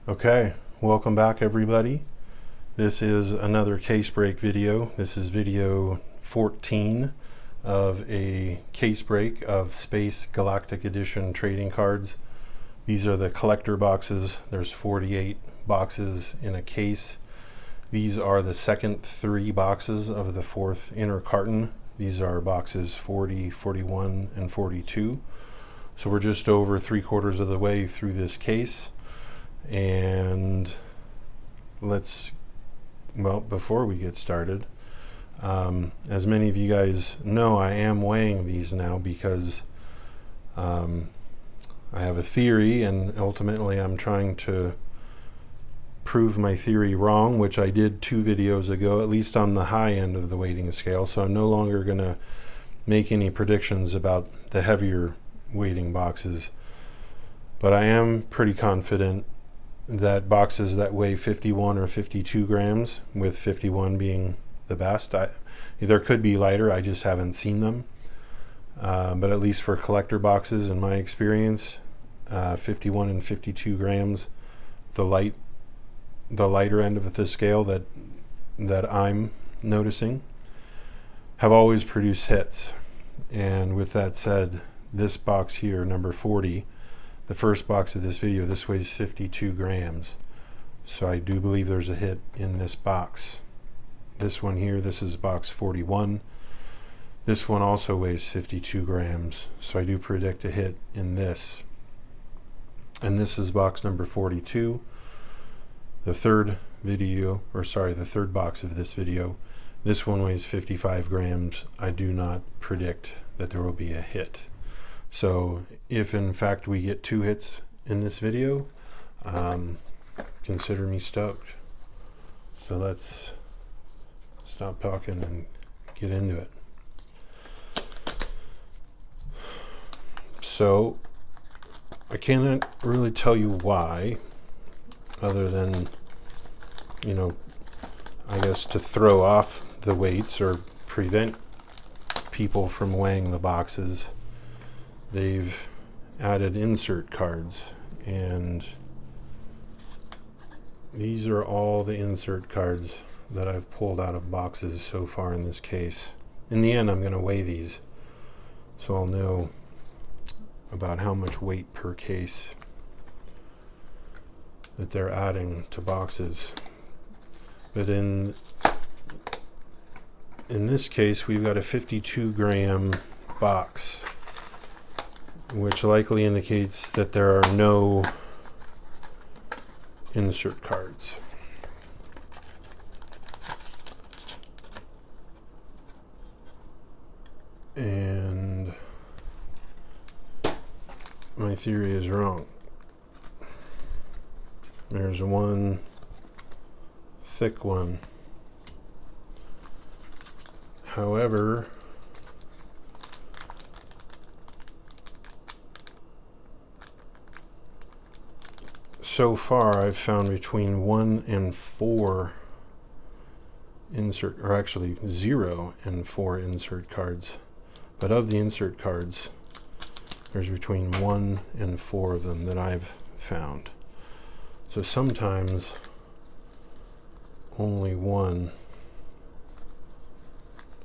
Okay, welcome back everybody. This is another case break video. This is video 14 of a case break of Space Galactic Edition trading cards. These are the collector boxes. There's 48 boxes in a case. These are the second 3 boxes of the 4th inner carton. These are boxes 40, 41, and 42. So we're just over 3/4 of the way through this case. And before we get started, as many of you guys know, I am weighing these now because I have a theory, and ultimately I'm trying to prove my theory wrong, which I did 2 videos ago, at least on the high end of the weighting scale. So I'm no longer going to make any predictions about the heavier weighting boxes, but I am pretty confident that boxes that weigh 51 or 52 grams, with 51 being the best. There could be lighter, I just haven't seen them. But at least for collector boxes, in my experience, 51 and 52 grams, the lighter end of the scale that I'm noticing, have always produced hits. And with that said, this box here, number 40, the first box of this video, this weighs 52 grams. So I do believe there's a hit in this box. This one here, this is box 41. This one also weighs 52 grams. So I do predict a hit in this. And this is box number 42. The third box of this video. This one weighs 55 grams. I do not predict that there will be a hit. So if in fact we get 2 hits in this video, consider me stoked. So let's stop talking and get into it. So I cannot really tell you why, other than, I guess to throw off the weights or prevent people from weighing the boxes. They've added insert cards, and these are all the insert cards that I've pulled out of boxes so far in this case. In the end, I'm going to weigh these, so I'll know about how much weight per case that they're adding to boxes. But in this case, we've got a 52 gram box, which likely indicates that there are no insert cards. And my theory is wrong. There's one thick one. However, so far I've found between 1 and 4 insert, or actually 0 and 4 insert cards. But of the insert cards, there's between 1 and 4 of them that I've found. So sometimes only one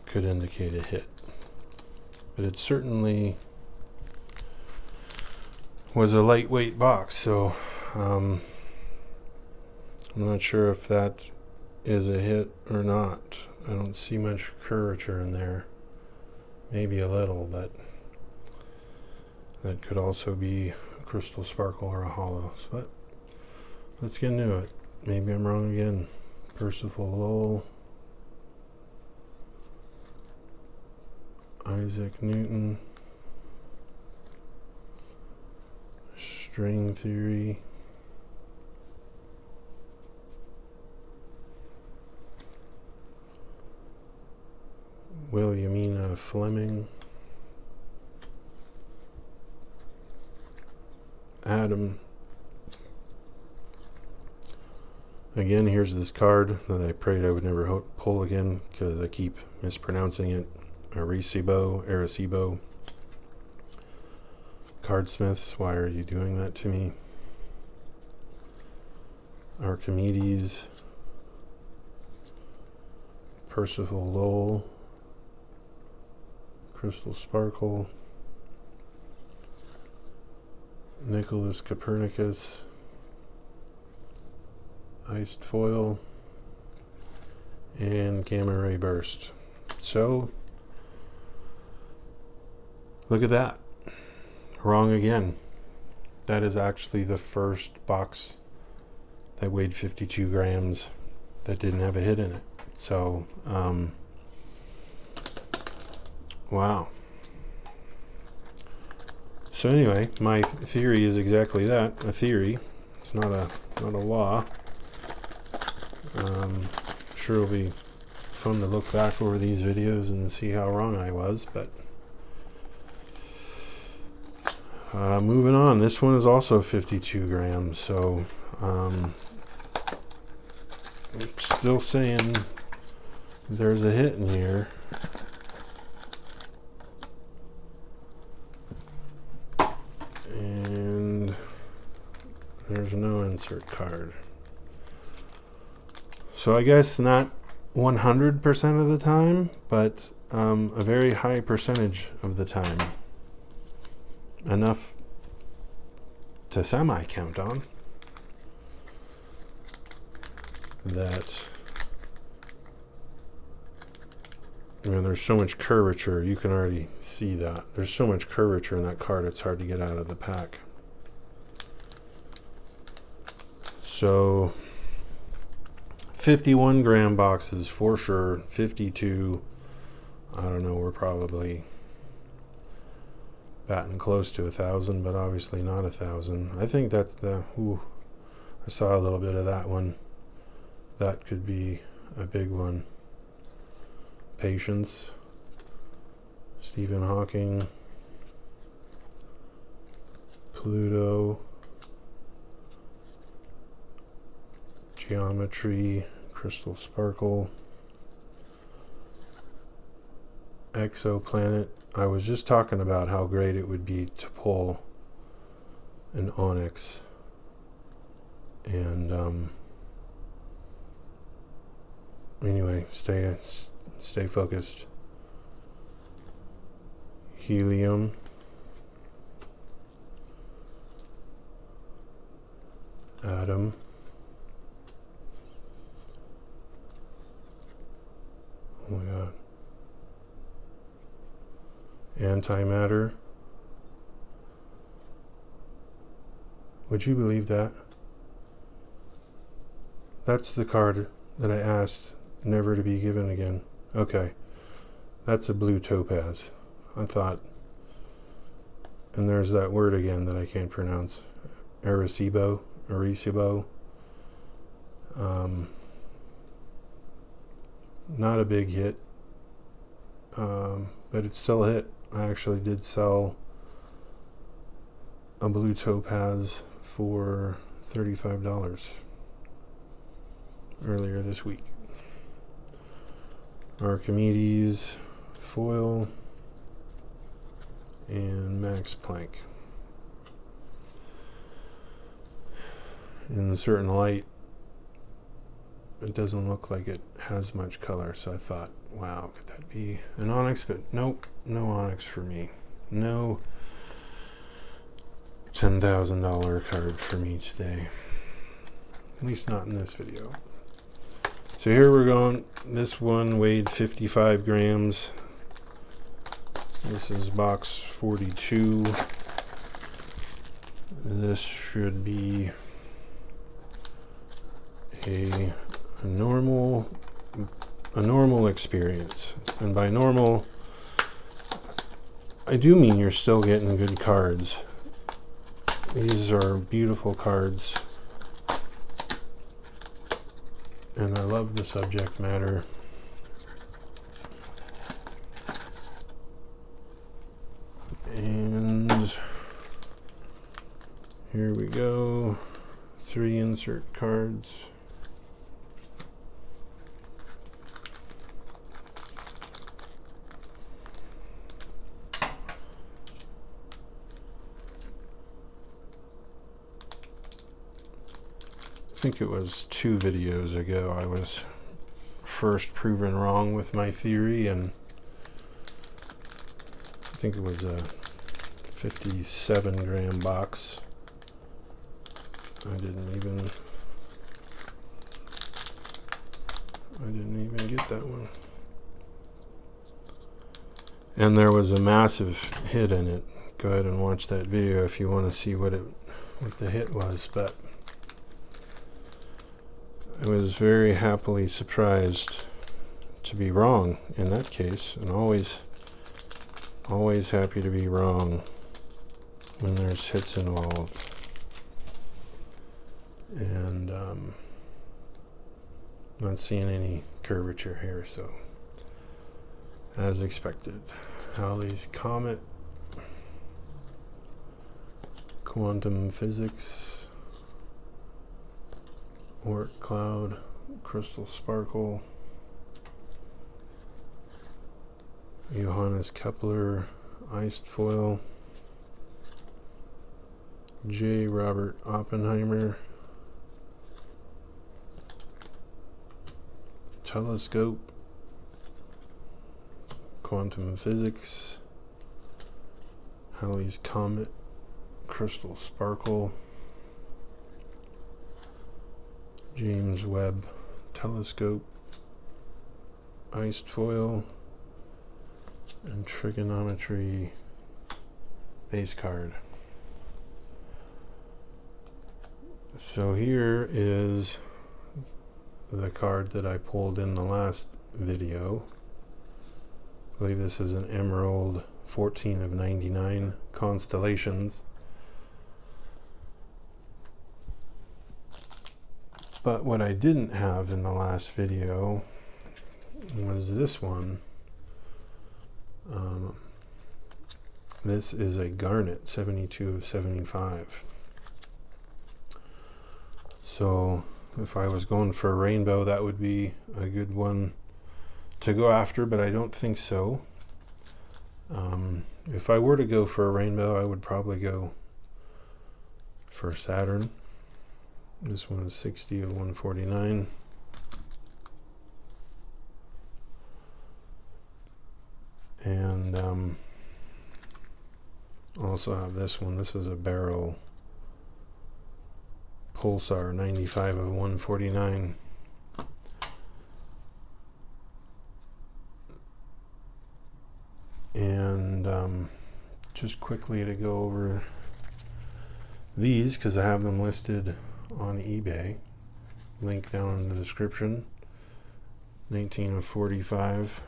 could indicate a hit. But it certainly was a lightweight box, so I'm not sure if that is a hit or not. I don't see much curvature in there. Maybe a little, but that could also be a crystal sparkle or a hollow. But let's get into it. Maybe I'm wrong again. Percival Lowell, Isaac Newton, string theory, Williamina Fleming, Adam. Again, here's this card that I prayed I would never pull again because I keep mispronouncing it. Arecibo. Cardsmiths, why are you doing that to me? Archimedes, Percival Lowell, Crystal Sparkle, Nicholas Copernicus, Iced Foil, and Gamma Ray Burst. So, look at that. Wrong again. That is actually the first box that weighed 52 grams that didn't have a hit in it. So, wow. So anyway, my theory is exactly that, a theory. It's not a law. Sure it'll be fun to look back over these videos and see how wrong I was, but moving on. This one is also 52 grams, so I'm still saying there's a hit in here. And there's no insert card. So I guess not 100% of the time, but a very high percentage of the time. Enough to semi-count on that. You know, there's so much curvature, you can already see that. There's so much curvature in that card, it's hard to get out of the pack. So 51 gram boxes for sure. 52, I don't know, we're probably batting close to 1,000, but obviously not 1,000. I think that's the, I saw a little bit of that one. That could be a big one. Patience, Stephen Hawking, Pluto, Geometry, Crystal Sparkle, Exoplanet. I was just talking about how great it would be to pull an Onyx, and anyway, stay focused. Helium, Atom, oh my god, Antimatter. Would you believe that? That's the card that I asked never to be given again. Okay, that's a blue topaz. I thought, and there's that word again that I can't pronounce. Arecibo. Not a big hit, but it's still a hit. I actually did sell a blue topaz for $35 earlier this week. Archimedes, foil, and Max Planck. In a certain light, it doesn't look like it has much color, so I thought, wow, could that be an Onyx? But nope, no Onyx for me. No $10,000 card for me today. At least not in this video. So here we're going. This one weighed 55 grams. This is box 42. This should be a normal experience. And by normal, I do mean you're still getting good cards. These are beautiful cards. And I love the subject matter. And here we go. 3 insert cards. think it was 2 videos ago I was first proven wrong with my theory, and I think it was a 57 gram box. I didn't even get that one. And there was a massive hit in it. Go ahead and watch that video if you want to see what the hit was. But I was very happily surprised to be wrong in that case, and always happy to be wrong when there's hits involved. And not seeing any curvature here, so as expected. Halley's Comet, Quantum Physics, Oort Cloud, Crystal Sparkle, Johannes Kepler, Iced Foil, J. Robert Oppenheimer, Telescope, Quantum Physics, Halley's Comet, Crystal Sparkle, James Webb Telescope, Iced Foil, and Trigonometry base card. So here is the card that I pulled in the last video. I believe this is an Emerald 14 of 99 constellations. But what I didn't have in the last video was this one. This is a Garnet 72 of 75. So if I was going for a rainbow, that would be a good one to go after, but I don't think so. If I were to go for a rainbow, I would probably go for Saturn. This one is 60 of 149. And also have this one. This is a Beryl Pulsar 95 of 149. And just quickly to go over these, because I have them listed on eBay. Link down in the description. 19 of 45.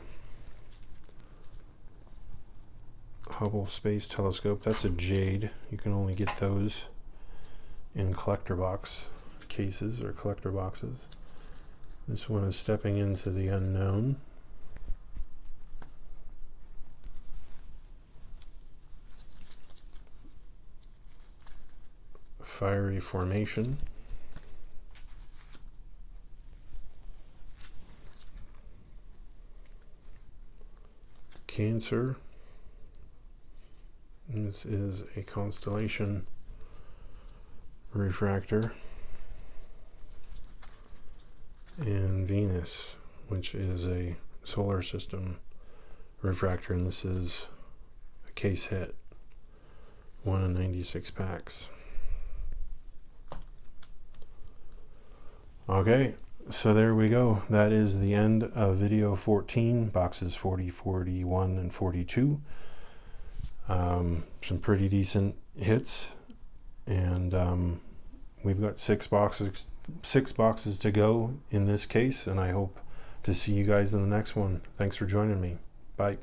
Hubble Space Telescope. That's a Jade. You can only get those in collector box cases or collector boxes. This one is Stepping into the Unknown. Fiery Formation. Cancer. And this is a constellation refractor. And Venus, which is a solar system refractor, and this is a case hit. 1 in 96 packs. Okay, so there we go. That is the end of video 14, boxes 40, 41, and 42. Some pretty decent hits, and we've got six boxes to go in this case, and I hope to see you guys in the next one. Thanks for joining me. Bye.